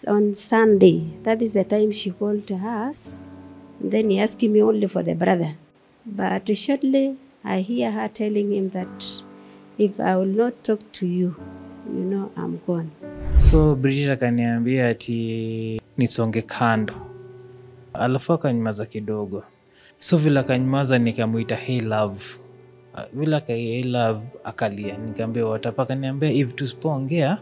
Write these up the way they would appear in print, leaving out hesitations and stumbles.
on Sunday. That is the time she called us. Then he asked me only for the brother. But shortly, I hear her telling him that if I will not talk to you, you know, I'm gone. So Brigit akaniambia ati nisonge kando. Alafu akanyamaza kidogo. So vile akanyamaza nikamuita hey love. Vile hey love akalia. Nikamwambia watapa, akaniambia if tusipoongea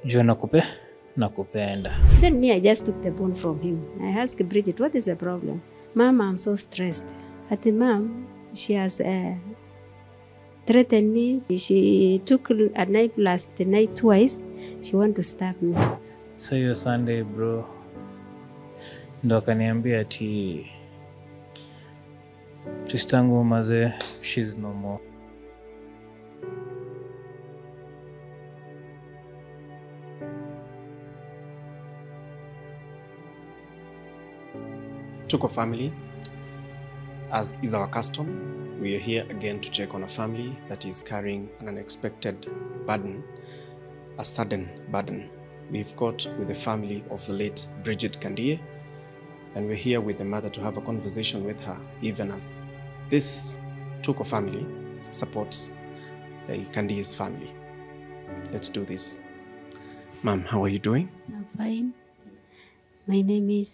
jua nakupenda. Then me, I just took the phone from him. I asked Brigit, what is the problem? Mom, I'm so stressed. At the mom, she has threatened me. She took a knife last night twice. She want to stab me. So hiyo Sunday bro, ndo akaniambia ati sistangu maze, she's no more. Tuko family, as is our custom, we are here again to check on a family that is carrying an unexpected burden, a sudden burden. We've got with the family of the late Brigit Kandie, and we're here with the mother to have a conversation with her, even as this Tuko family supports Kandie's family. Let's do this. Ma'am, how are you doing? I'm fine. My name is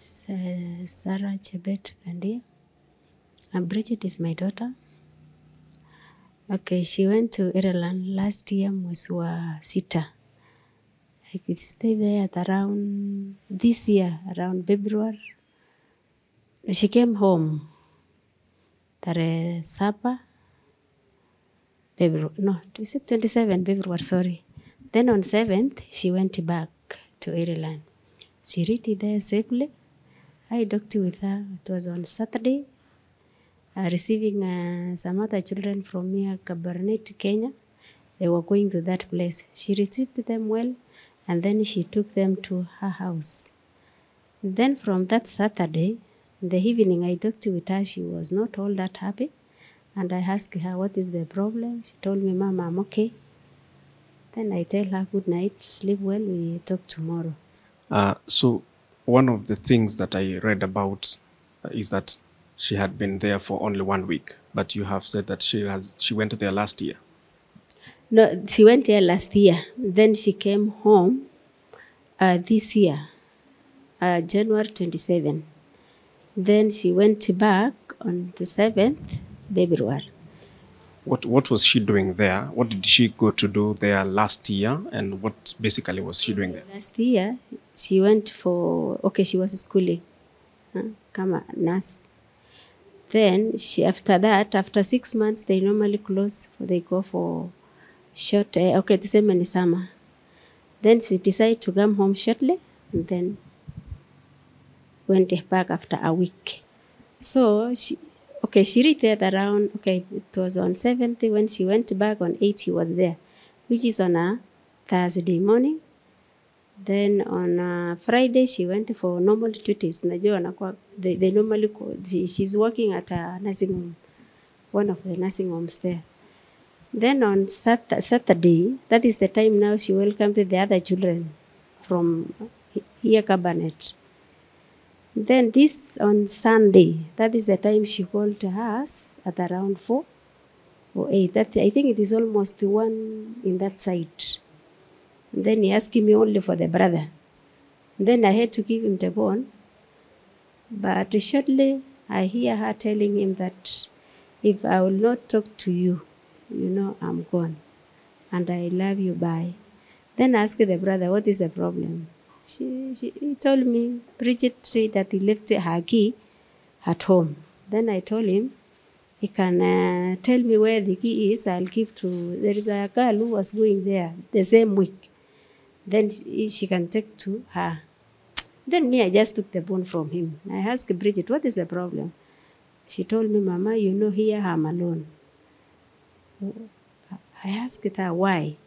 Sarah Chebet Kandie. And Brigit is my daughter. Okay, she went to Ireland last year, mwezi wa sita. I could stay there at around this year, around February. She came home. Tarehe 7 February, no, is it 27 February, sorry. Then on 7th, she went back to Ireland. She reached there safely. I talked with her. It was on Saturday. Receiving some other children from here, Kabarnet, Kenya. They were going to that place. She received them well, and then she took them to her house. Then from that Saturday, in the evening, I talked with her. She was not all that happy. And I asked her, what is the problem? She told me, Mama, I'm okay. Then I tell her, good night, sleep well, we talk tomorrow. So one of the things that I read about is that she had been there for only 1 week, but you have said that she went there last year. No, she went there last year. Then she came home this year, January 27. Then she went back on the 7th February. What was she doing there? What did she go to do there last year? And what basically was she doing there? Last year, she went for, she was schooling. Come a nurse. Then after that, after 6 months, they normally close. They go for short, the same in summer. Then she decided to come home shortly, and then went back after a week. So she reached there around, it was on 7th. When she went back on 8th, she was there, which is on a Thursday morning. Then on Friday, she went for normal duties. They normally call, she's working at a nursing home, one of the nursing homes there. Then on Saturday, that is the time now she welcomed the other children from here, Cabinet. Then this on Sunday, that is the time she called us at around 4 or 8. I think it is almost 1 in that side. And then he asked me only for the brother. Then I had to give him the phone. But shortly, I hear her telling him that if I will not talk to you, you know, I'm gone. And I love you, bye. Then I asked the brother, what is the problem? He told me, Brigit said that he left her key at home. Then I told him, he can tell me where the key is, I'll give to, there is a girl who was going there the same week. Then she can take to her. Then me, I just took the phone from him. I asked Brigit, what is the problem? She told me, Mama, you know, here I'm alone. I asked her, why?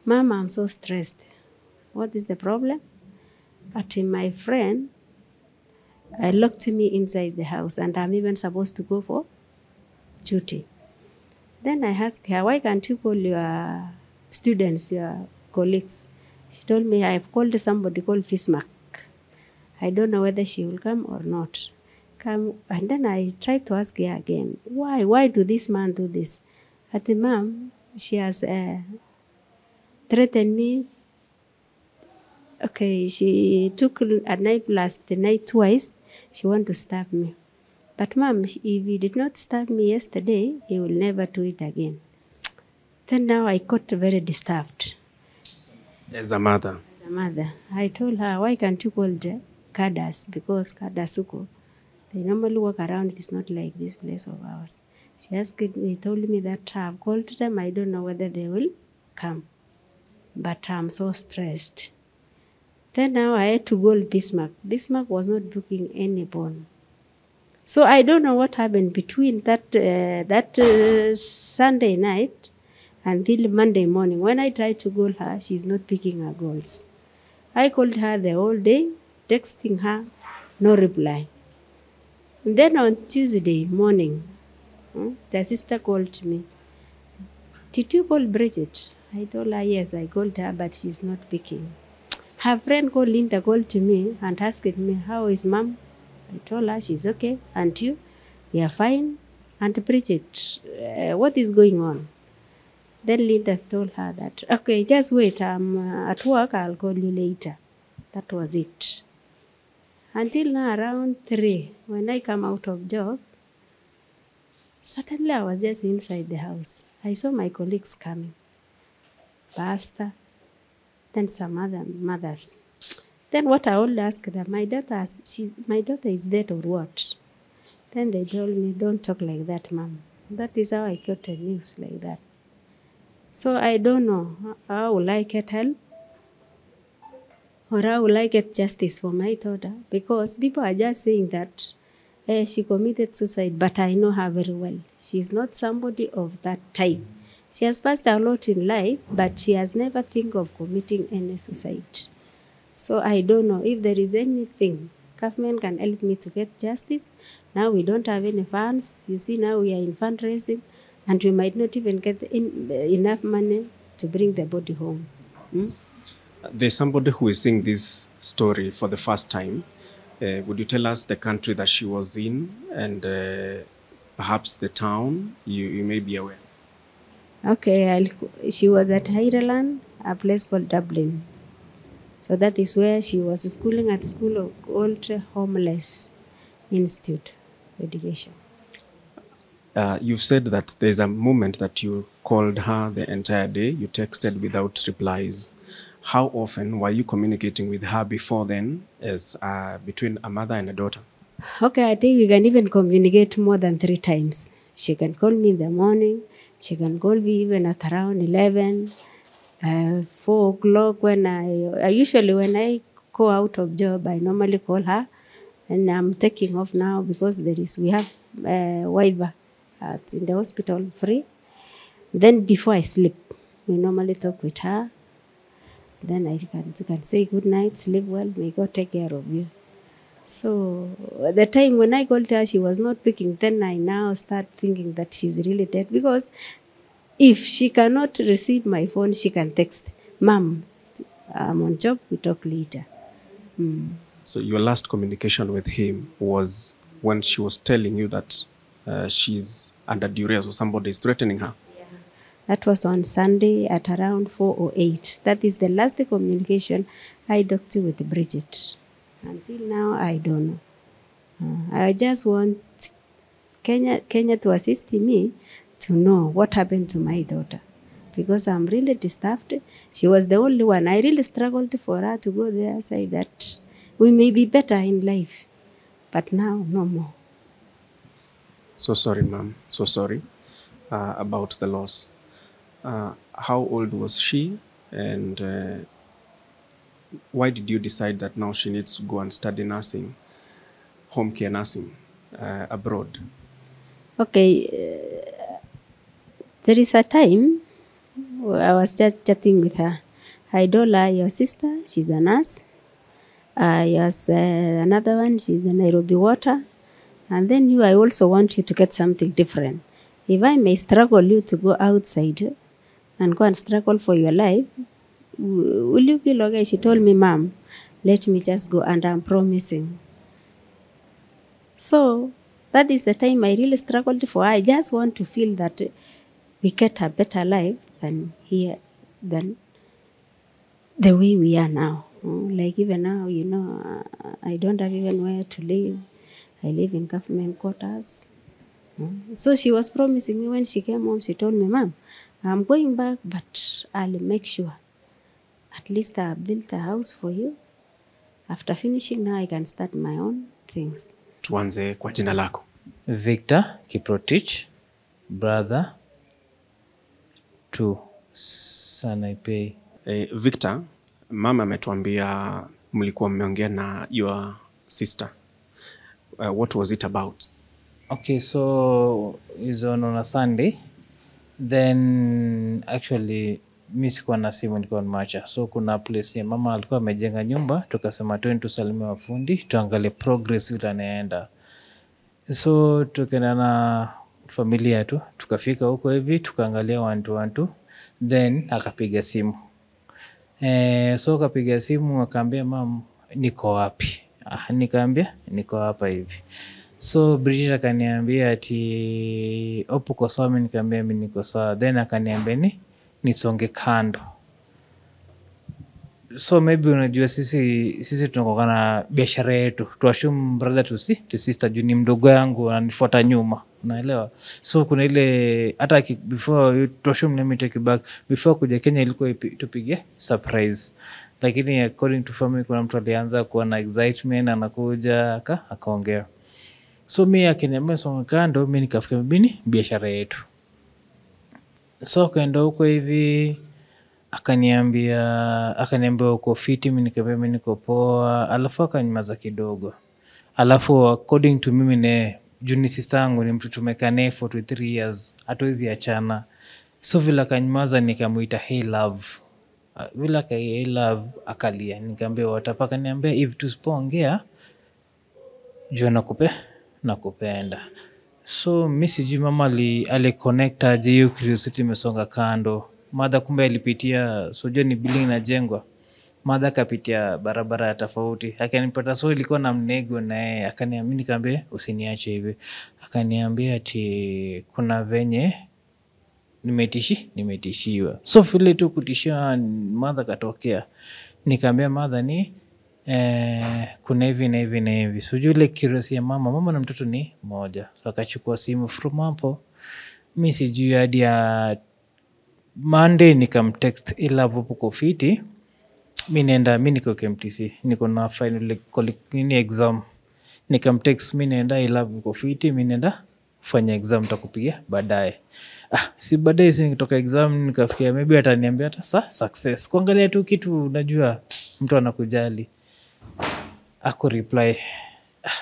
Mama, I'm so stressed. What is the problem? But my friend locked me inside the house, and I'm even supposed to go for duty. Then I asked her, why can't you call your students, your colleagues? She told me, I've called somebody called Fismark. I don't know whether she will come or not. Come, and then I tried to ask her again, why? Why do this man do this? At the mom, she has threatened me. Okay, she took a knife last night twice. She want to stab me. But mom, if he did not stab me yesterday, he will never do it again. Then now I got very disturbed. As a mother? As a mother. I told her, why can't you call the Kadas? Because Kadasuko, they normally walk around. It's not like this place of ours. She asked me, told me that I've called them. I don't know whether they will come. But I'm so stressed. Then now I had to call Bismarck. Bismarck was not booking any bond. So I don't know what happened between that Sunday night until Monday morning. When I tried to call her, she's not picking her calls. I called her the whole day, texting her, no reply. And then on Tuesday morning, the sister called me. Did you call Brigit? I told her, yes, I called her, but she's not picking. Her friend called Linda called to me and asked me, how is mom? I told her she's okay. And you? We are fine. And Brigit, what is going on? Then Linda told her that, okay, just wait. I'm at work. I'll call you later. That was it. Until now, around 3, when I come out of job, suddenly I was just inside the house. I saw my colleagues coming. Pastor, then some other mothers. Then what I would ask them, my daughter is dead or what? Then they told me, don't talk like that, mom. That is how I got the news like that. So I don't know, how will I get help? Or how will I get justice for my daughter? Because people are just saying that she committed suicide, but I know her very well. She's not somebody of that type. She has passed a lot in life, but she has never think of committing any suicide. So I don't know if there is anything government can help me to get justice. Now we don't have any funds. You see, now we are in fundraising, and we might not even get enough money to bring the body home. There's somebody who is seeing this story for the first time. Would you tell us the country that she was in and perhaps the town? You may be aware. Okay, she was at Ireland, a place called Dublin. So that is where she was schooling at School of Old Homeless Institute Education. You've said that there's a moment that you called her the entire day. You texted without replies. How often were you communicating with her before then, as between a mother and a daughter? Okay, I think we can even communicate more than 3 times. She can call me in the morning. She can call me even at around 11, 4 o'clock. When I usually, when I go out of job, I normally call her. And I'm taking off now because we have Wi-Fi in the hospital free. Then before I sleep, we normally talk with her. Then you can say good night, sleep well, may God take care of you. So the time when I called her, she was not picking. Then I now start thinking that she's really dead, because if she cannot receive my phone, she can text, Mom, I'm on job, we talk later. So your last communication with him was when she was telling you that she's under duress or somebody is threatening her? That was on Sunday at around 4 or 8. That is the last communication I talked with Brigit. Until now, I don't know. I just want Kenya to assist me to know what happened to my daughter, because I'm really disturbed. She was the only one. I really struggled for her to go there, say that we may be better in life, but now no more. So sorry, ma'am. So sorry about the loss. How old was she, and why did you decide that now she needs to go and study nursing, home care nursing, abroad? Okay, there is a time I was just chatting with her. I told her, your sister, she's a nurse. Yes, another one, she's the Nairobi Water. And then you, I also want you to get something different. If I may struggle you to go outside and go and struggle for your life, will you be okay? She told me, Mom, let me just go, and I'm promising. So that is the time I really struggled for. I just want to feel that we get a better life than here, than the way we are now. Like even now, I don't have even where to live. I live in government quarters. So she was promising me when she came home, she told me, Mom, I'm going back, but I'll make sure at least I built a house for you. After finishing now, I can start my own things. Tuanze kwa jina lako. Victor Kiprotich, brother to Sanaipei. Victor, mama ametuambia mlikuwa mmeongea na your sister. What was it about? Okay, so is on a Sunday. Then actually mimi sikuwa na simu, nilikuwa macha. So kuna place ya mama alikuwa amejenga nyumba, tukasema twende tusalimie wafundi, tuangalie progress vile anaenda. So tukaenda na familia tu, tukafika huko hivi, tukaangalia 1-2. Then akapiga simu. So akapiga simu akaambia, Mom, niko wapi? Nikaambia niko hapa hivi. So Brigit akaniambia ati uko sawa? Mimi nikamwambia mimi niko sawa. Then akaniambia nisonge kando. So maybe unajua sisi tunakoka na biashara yetu. Tuashumu brother to sister, juu ni mdogo yangu ananifuata nyuma. Unaelewa? So kuna ile hata before tuashumu let me take it back. Before kuja Kenya ilikuwa tupige surprise. Lakini according to family kuna mtu alianza kuwa na excitement, anakuja akaongea. So mimi akiniambia songa kando, mimi nikafikia mimi biashara yetu. So kaenda huko hivi akaniambia uko fiti, mimi nikamwambia mimi niko poa, alafu akanimaza kidogo. Alafu according to mimi ne juni sister yangu ni mtu tumekane for 3 years, hatuwezi achana. So vile akanimaza nikamuita hey love. Vile hey love akalia, nikamwambia watapaka, niambia if tusipoongea jua nakupenda. So mimi sijui mama aliconnect aje hiyo curiosity imesonga kando. Mada kumbe alipitia, so jua ni building inajengwa. Mada kapitia barabara tofauti. Akanipata, so ilikuwa na mnego na yeye. Akaniambia, nikamwambia usiniache hivi. Akaniambia ati kuna venye nimetishiwa. So vile tu kutishiwa mada katokea. Nikamwambia mada ni kuna hivi na hivi na hivi. So ile curiosity ya mama na mtoto ni moja. So akachukua simu from hapo. Mimi sijui hadi ya Monday nikamtext ila uko fiti. Mimi niko KMTC. Niko na final exam. Nikamtext mimi naenda ila uko fiti, mimi naenda fanya exam takupigia baadaye. Si baadaye nikitoka exam nikafikia maybe ataniambia hata success. Kuangalia tu kitu unajua mtu anakujali. Ako reply.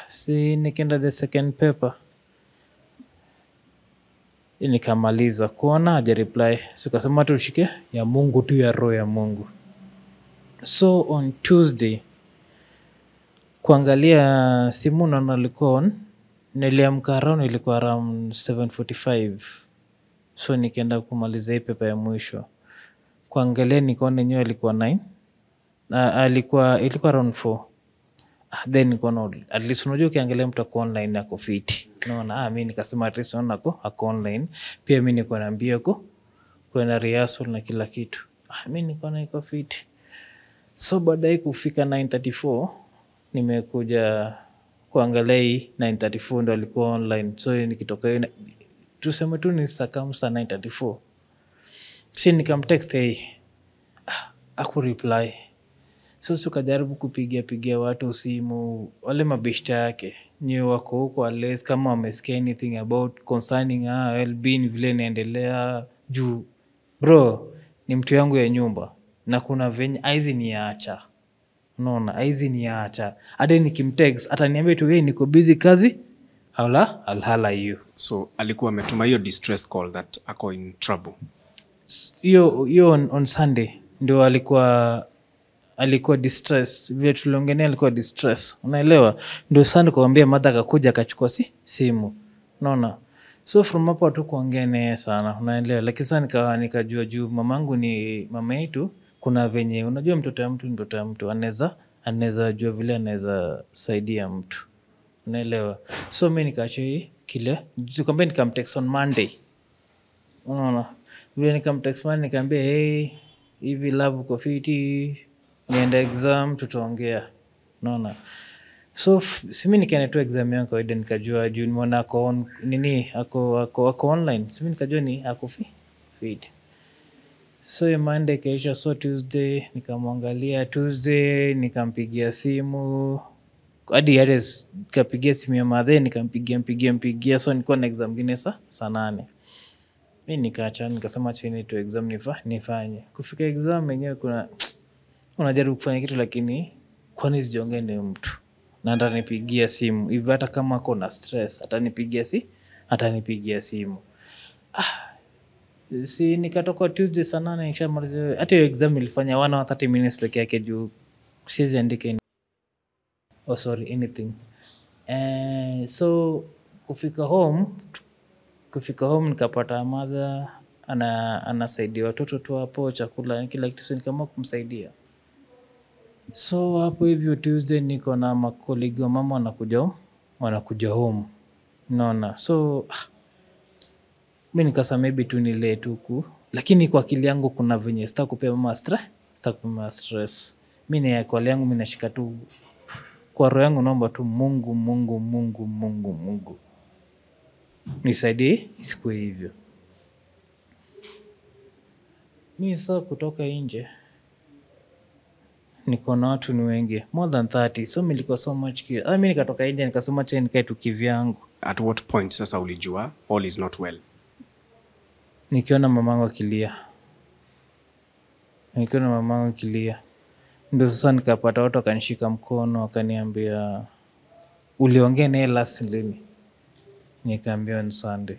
Si nikaenda the second paper. Nikamaliza kuona haja reply. So kasema tushike ya Mungu tu, ya roho ya Mungu. So on Tuesday kuangalia simu na alikuwa on, niliamka around 7:45. So nikaenda kumaliza hii paper ya mwisho. Kuangalia nikaona nyo alikuwa 9. Ilikuwa around 4. Then nikaona at least unajua ukiangalia mtu ako online ako fit. Naona mimi nikasema at least naona ako online. Pia mimi niko naambia kuna rehearsal na kila kitu. Mimi niko na iko fit. So baadaye kufika 9:34 nimekuja kuangalia 9:34 ndo alikuwa online. So nikitoka tuseme tu ni sakamsa 9:34. Si nikamtext aku reply. So tukajaribu kupigia watu simu, wale mabeshta yake ni wako huko unless kama wamesikia anything about concerning well-being vile inaendelea juu bro ni mtu yangu ya nyumba na kuna venye aizi niacha. Unaona aizi niacha. Hata nikimtext ataniambia tu niko busy kazi. I'll holler you. So alikuwa ametuma hiyo distress call that ako in trouble. Hiyo on Sunday ndio alikuwa distress. Vile tuliongelea alikuwa distress. Unaelewa? Ndio sana kuambia mother akakuja akachukua simu. Unaona? So from hapo tu kuongea naye sana. Unaelewa? Lakini sana nikajua juu mamangu ni mama yetu, kuna venye unajua mtoto ya mtu anaweza jua vile anaweza saidia mtu, unaelewa. So mimi nikaacha hii kile tukambe, nikamtext on Monday, unaona vile nikamtext Monday nikamwambia hey, hivi love uko fiti, nienda exam tutaongea, unaona. So simi nikaenda tu exam yangu kawaida, nikajua juu nimeona ako nini ako online, simi nikajua ni ako fit. So Monday kaisha, so Tuesday nikamwangalia, Tuesday nikampigia simu hadi kapigia simu ya madhe, nikampigia, so nilikuwa na exam ngine saa 8. Mimi nikaacha, nikasema chini tu exam nifanye. Kufika exam yenyewe kuna unajaribu kufanya kitu lakini kwani sijaongea na mtu na atanipigia simu hivi, hata kama ako na stress atanipigia simu. Si nikatoka Tuesday saa 8 nikishamaliza. Hata hiyo exam ilifanya 1 hour 30 minutes peke yake juu siwezi andika anything. So kufika home nikapata mother anasaidia watoto tu hapo, chakula kila kitu, so nikaamua kumsaidia. So hapo hivyo Tuesday niko na makolegi wa mama wanakuja home, unaona. So mimi nikasa maybe tu nile tuku, lakini kwa akili yangu kuna venye sitakupea mama stress. Mimi na kwa yangu mimi nashika tu kwa roho yangu, naomba tu Mungu nisaidie isikuwe hivyo. Mimi sasa kutoka nje niko na watu ni wengi, more than 30, so mimi nilikuwa so much mimi nikatoka nje nikasema cha nikae tu kivyangu. At what point sasa ulijua all is not well? Nikiona mamangu akilia, ndio sasa nikapata watu akanishika mkono akaniambia uliongea naye last lini? Nikaambia ni Sunday.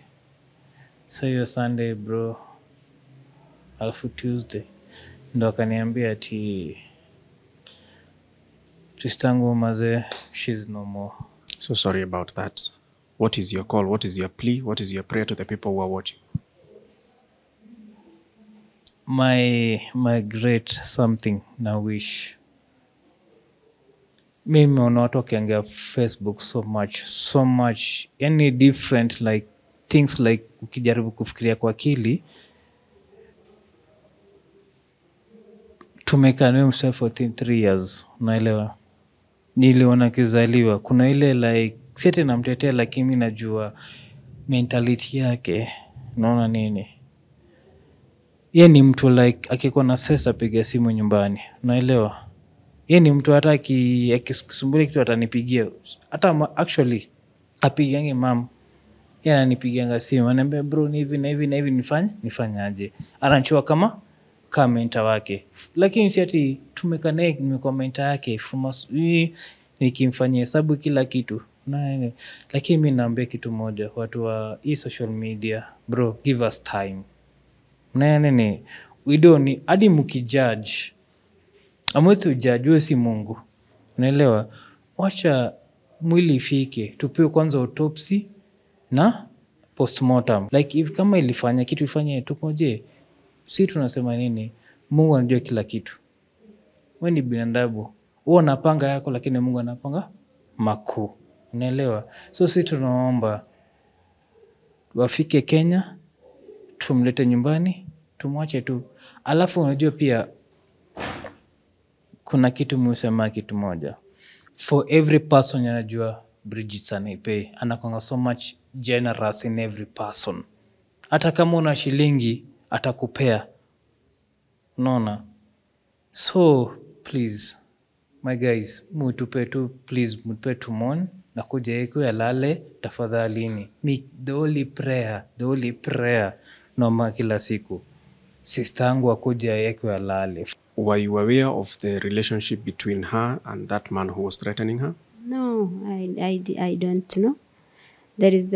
So hiyo Sunday bro, alafu Tuesday ndo akaniambia ati sistangu mazee, she's no more. So sorry about that. What is your call? What is your plea? What is your prayer to the people who are watching? My great something na wish. Mimi naona watu wakiongea Facebook so much any different like things, like ukijaribu kufikiria kwa akili, tumekana himself for 3 years, unaelewa. Niliona kizaliwa kuna ile like siete namtetea, lakini mimi najua mentality yake, unaona nini. Yeye ni mtu like akikuwa na stress apiga simu nyumbani, unaelewa. Yeye ni mtu hata akisumbua kitu atanipigia, hata actually apigange mom, yeye ananipigianga simu ananiambia bro ni hivi na hivi nifanyaje, anachua kama mentor wake. Lakini si ati tumeconnect nimekuwa mentor yake nikimfanyia hesabu kila kitu, lakini mimi naambia kitu moja, watu wa hii social media bro, give us time. We don't need hadi mkijudge amwezi ujudge, wewe si Mungu, unaelewa. Wacha mwili ifike, tupewe kwanza autopsy na postmortem. Like if kama ilifanya kitu ifanye tukoje, si tunasema nini, Mungu anajua kila kitu. Wewe ni binadamu, wewe unapanga yako, lakini Mungu anapanga makuu, unaelewa. So si tunaomba wafike Kenya, tumlete nyumbani, tumwache tu. Alafu unajua pia kuna kitu musema kitu moja, for every person anajua Brigit Kandie anakonga so much generous in every person. Hata kama una shilingi atakupea, unaona. So please my guys, mutupe tu please, mutupe tumon na kuja yeko ya lale tafadhalini. The only prayer noma kila siku, sister yangu akuja yeko ya lale. Were you aware of the relationship between her and that man who was threatening her? No, I don't know. There is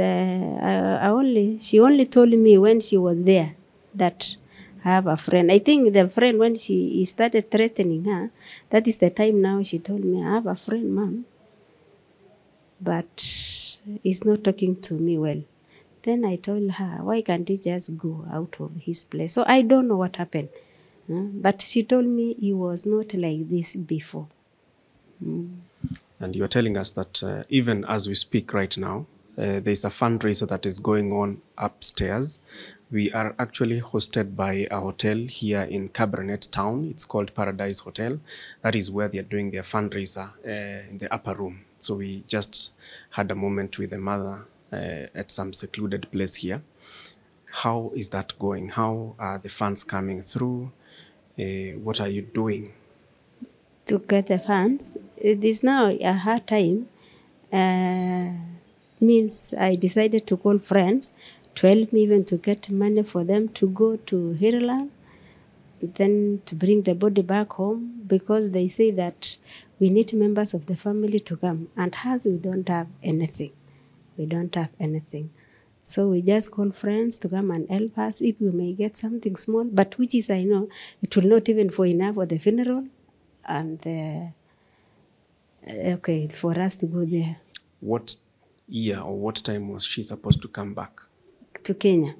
she only told me when she was there that I have a friend. I think the friend, when he started threatening her, that is the time now she told me, I have a friend, mom, but he's not talking to me well. Then I told her, why can't he just go out of his place? So I don't know what happened. But she told me he was not like this before. And you're telling us that even as we speak right now, there's a fundraiser that is going on upstairs. We are actually hosted by a hotel here in Cabernet Town. It's called Paradise Hotel. That is where they are doing their fundraiser in the upper room. So we just had a moment with the mother at some secluded place here. How is that going? How are the funds coming through? What are you doing? To get the funds, it is now a hard time. Means I decided to call friends to help me even to get money for them to go to Ireland, then to bring the body back home, because they say that we need members of the family to come, and as we don't have anything. So we just call friends to come and help us if we may get something small, but which is, I know, it will not even for enough for the funeral and for us to go there. What year or what time was she supposed to come back? To Kenya.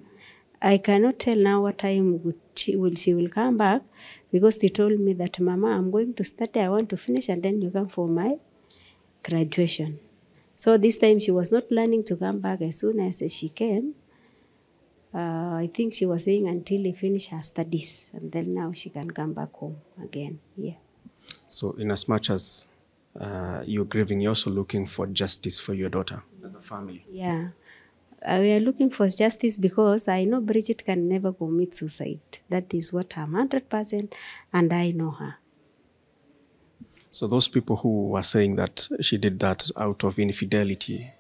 I cannot tell now what time she will come back, because they told me that, Mama, I'm going to study, I want to finish, and then you come for my graduation. So this time she was not planning to come back as soon as she came. I think she was saying until he finish her studies, and then now she can come back home again. Yeah. So in as much as you're grieving, you're also looking for justice for your daughter as a family. Yeah. We are looking for justice, because I know Brigit can never commit suicide. That is what I'm 100%, and I know her. So those people who were saying that she did that out of infidelity,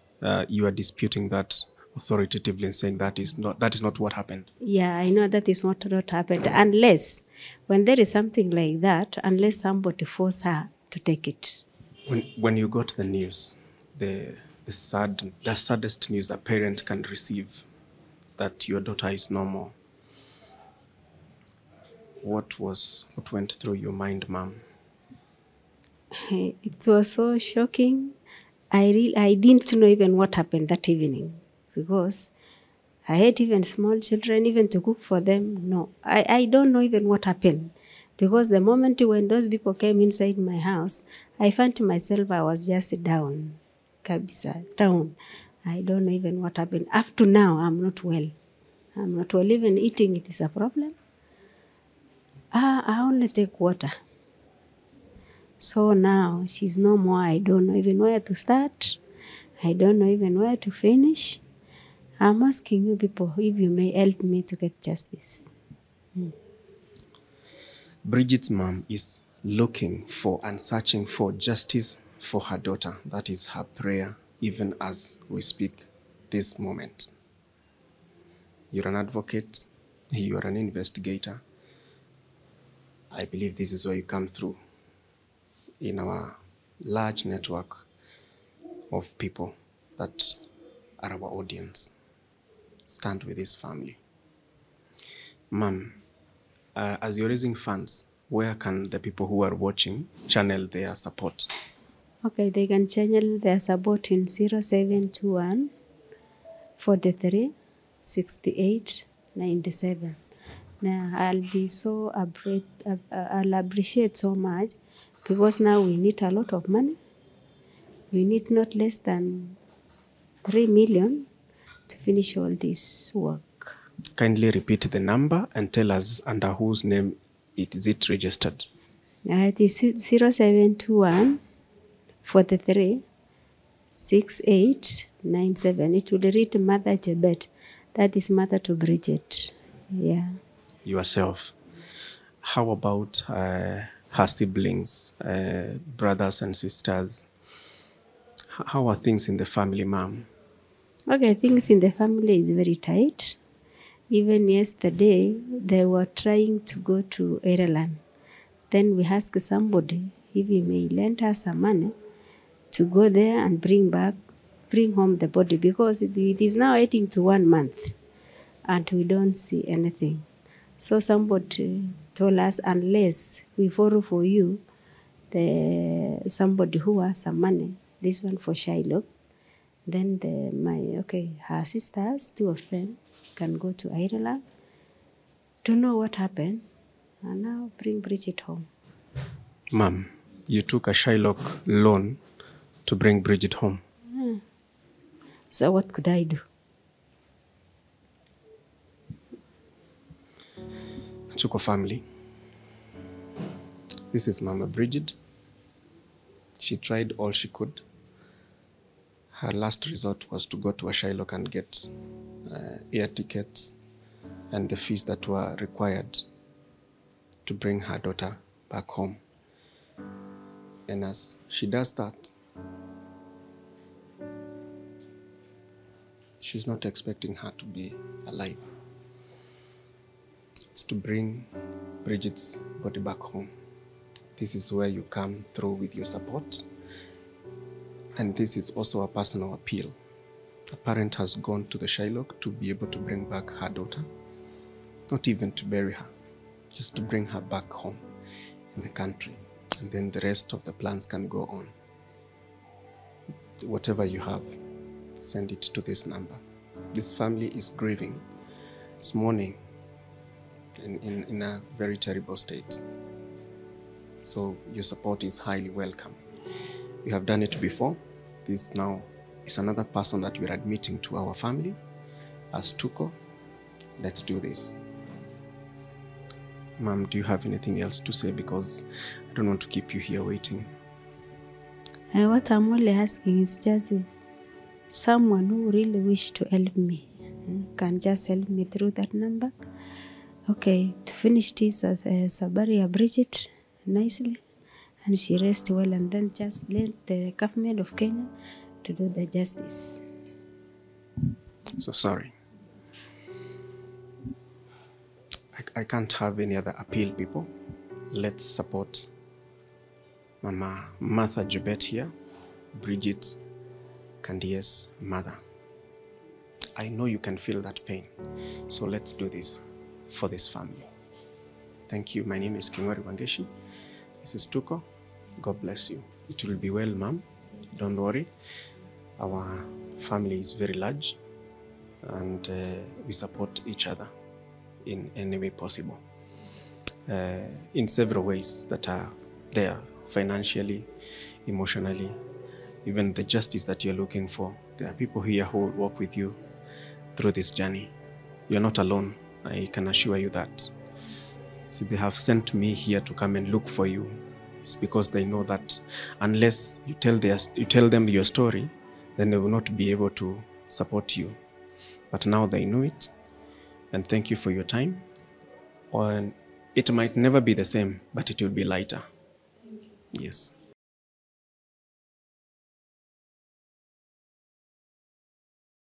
you are disputing that authoritatively and saying that is not what happened. Yeah, I know that is what happened. Unless, when there is something like that, unless somebody force her to take it. When you got the news, the saddest news a parent can receive, that your daughter is no more, what went through your mind, Mom? It was so shocking. I didn't know even what happened that evening, because I had even small children, even to cook for them. No, I don't know even what happened, because the moment when those people came inside my house, I found myself, I was just down. Kabisa, down. I don't know even what happened. Up to now, I'm not well. Even eating, it is a problem. I only take water. So now she's no more. I don't know even where to start. I don't know even where to finish. I'm asking you people if you may help me to get justice. Brigit's mom is looking for and searching for justice for her daughter. That is her prayer, even as we speak this moment. You're an advocate. You are an investigator. I believe this is where you come through in our large network of people that are our audience. Stand with this family. Ma'am, as you're raising funds, where can the people who are watching channel their support? Okay, they can channel their support in 0721 43 68 97. Now, I'll appreciate so much, because now we need a lot of money. We need not less than 3 million to finish all this work. Kindly repeat the number and tell us under whose name is it registered. It is 0721 43 68 97. It will read Mother Jebet. That is mother to Brigit. Yeah. Yourself. How about her siblings, brothers and sisters? How are things in the family, Ma'am? Okay, things in the family is very tight. Even yesterday, they were trying to go to Ireland. Then we asked somebody if he may lend us some money to go there and bring home the body, because it is now heading to 1 month and we don't see anything. So somebody told us, unless we borrow for you, somebody who has some money, this one for Shiloh, then her sisters, 2 of them, can go to Ireland to know what happened. and now bring Brigit home. Ma'am, you took a Shylock loan to bring Brigit home. So what could I do? Tuko family. This is Mama Brigit. She tried all she could. Her last resort was to go to a Shylock and get air tickets and the fees that were required to bring her daughter back home. And as she does that, she's not expecting her to be alive. It's to bring Brigit's body back home. This is where you come through with your support. And this is also a personal appeal. A parent has gone to the Shylock to be able to bring back her daughter, not even to bury her, just to bring her back home in the country. And then the rest of the plans can go on. Whatever you have, send it to this number. This family is grieving, it's mourning, in a very terrible state. So your support is highly welcome. We have done it before. This now is another person that we're admitting to our family as Tuko. Let's do this. Ma'am, do you have anything else to say? Because I don't want to keep you here waiting. What I'm only asking is just someone who really wish to help me can just help me through that number. Okay, to finish this as Sabaria Brigit nicely, and she rest well, and then just let the government of Kenya to do the justice. So sorry. I can't have any other appeal, people. Let's support Mama Martha Jebet here, Brigit Kandie's mother. I know you can feel that pain. So let's do this for this family. Thank you. My name is Kingwari Wangeshi. This is Tuko. God bless you. It will be well, ma'am. Don't worry. Our family is very large and we support each other in any way possible. In several ways that are there, financially, emotionally, even the justice that you're looking for. There are people here who will walk with you through this journey. You're not alone. I can assure you that. See, they have sent me here to come and look for you. It's because they know that unless you tell them your story, then they will not be able to support you. But now they know it. And thank you for your time. And it might never be the same, but it will be lighter. Yes.